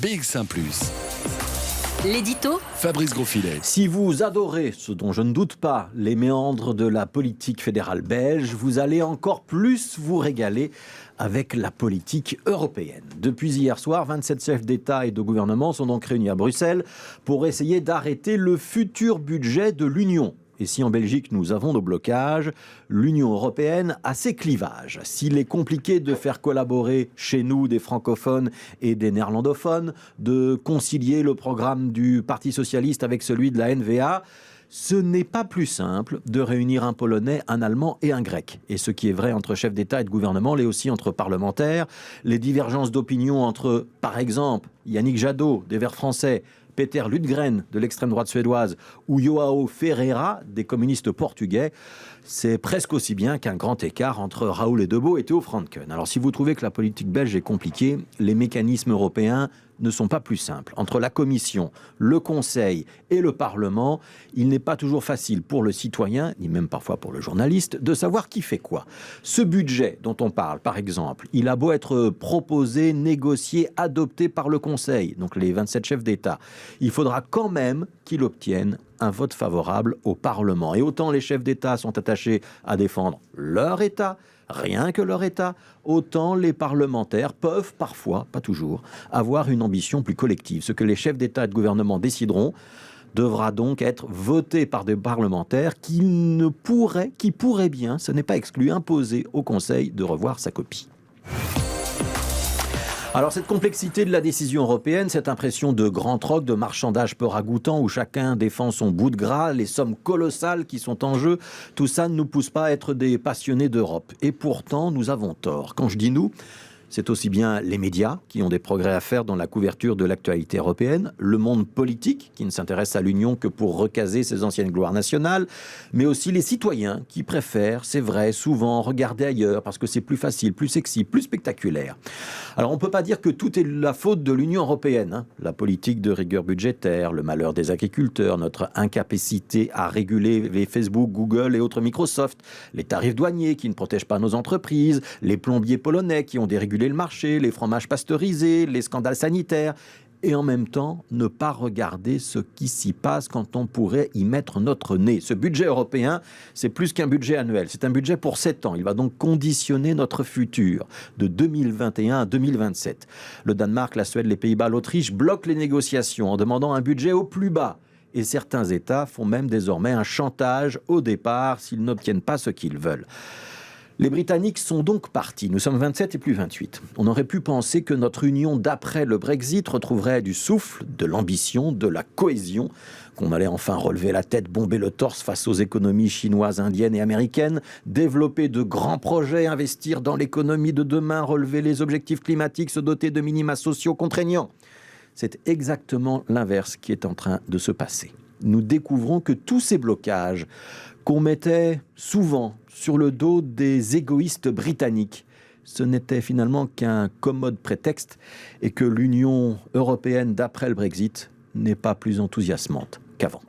BX1 +. L'édito Fabrice Grosfilet. Si vous adorez, ce dont je ne doute pas, les méandres de la politique fédérale belge, vous allez encore plus vous régaler avec la politique européenne. Depuis hier soir, 27 chefs d'État et de gouvernement sont donc réunis à Bruxelles pour essayer d'arrêter le futur budget de l'Union. Et si en Belgique nous avons nos blocages, l'Union européenne a ses clivages. S'il est compliqué de faire collaborer chez nous des francophones et des néerlandophones, de concilier le programme du Parti socialiste avec celui de la NVA, ce n'est pas plus simple de réunir un Polonais, un Allemand et un Grec. Et ce qui est vrai entre chefs d'État et de gouvernement l'est aussi entre parlementaires. Les divergences d'opinion entre, par exemple, Yannick Jadot des Verts français, Peter Lundgren de l'extrême droite suédoise ou João Ferreira des communistes portugais, c'est presque aussi bien qu'un grand écart entre Raoul Edebo et Theo Franken. Alors si vous trouvez que la politique belge est compliquée, les mécanismes européens ne sont pas plus simples. Entre la Commission, le Conseil et le Parlement, il n'est pas toujours facile pour le citoyen, ni même parfois pour le journaliste, de savoir qui fait quoi. Ce budget dont on parle, par exemple, il a beau être proposé, négocié, adopté par le Conseil, donc les 27 chefs d'État, il faudra quand même qu'il obtienne un vote favorable au Parlement. Et autant les chefs d'État sont attachés à défendre leur État, rien que leur État, autant les parlementaires peuvent parfois, pas toujours, avoir une ambition plus collective. Ce que les chefs d'État et de gouvernement décideront devra donc être voté par des parlementaires qui pourraient bien, ce n'est pas exclu, imposer au Conseil de revoir sa copie. Alors cette complexité de la décision européenne, cette impression de grand troc, de marchandage peu ragoûtant où chacun défend son bout de gras, les sommes colossales qui sont en jeu, tout ça ne nous pousse pas à être des passionnés d'Europe. Et pourtant, nous avons tort. Quand je dis nous, c'est aussi bien les médias qui ont des progrès à faire dans la couverture de l'actualité européenne, le monde politique qui ne s'intéresse à l'Union que pour recaser ses anciennes gloires nationales, mais aussi les citoyens qui préfèrent, c'est vrai, souvent regarder ailleurs parce que c'est plus facile, plus sexy, plus spectaculaire. Alors on ne peut pas dire que tout est la faute de l'Union européenne. La politique de rigueur budgétaire, le malheur des agriculteurs, notre incapacité à réguler les Facebook, Google et autres Microsoft, les tarifs douaniers qui ne protègent pas nos entreprises, les plombiers polonais qui ont dérégulé le marché, les fromages pasteurisés, les scandales sanitaires, et en même temps ne pas regarder ce qui s'y passe quand on pourrait y mettre notre nez. Ce budget européen, c'est plus qu'un budget annuel, c'est un budget pour 7 ans. Il va donc conditionner notre futur de 2021 à 2027. Le Danemark, la Suède, les Pays-Bas, l'Autriche bloquent les négociations en demandant un budget au plus bas. Et certains États font même désormais un chantage au départ s'ils n'obtiennent pas ce qu'ils veulent. Les Britanniques sont donc partis. Nous sommes 27 et plus 28. On aurait pu penser que notre union d'après le Brexit retrouverait du souffle, de l'ambition, de la cohésion, qu'on allait enfin relever la tête, bomber le torse face aux économies chinoises, indiennes et américaines, développer de grands projets, investir dans l'économie de demain, relever les objectifs climatiques, se doter de minima sociaux contraignants. C'est exactement l'inverse qui est en train de se passer. Nous découvrons que tous ces blocages qu'on mettait souvent sur le dos des égoïstes britanniques, ce n'était finalement qu'un commode prétexte et que l'Union européenne d'après le Brexit n'est pas plus enthousiasmante qu'avant.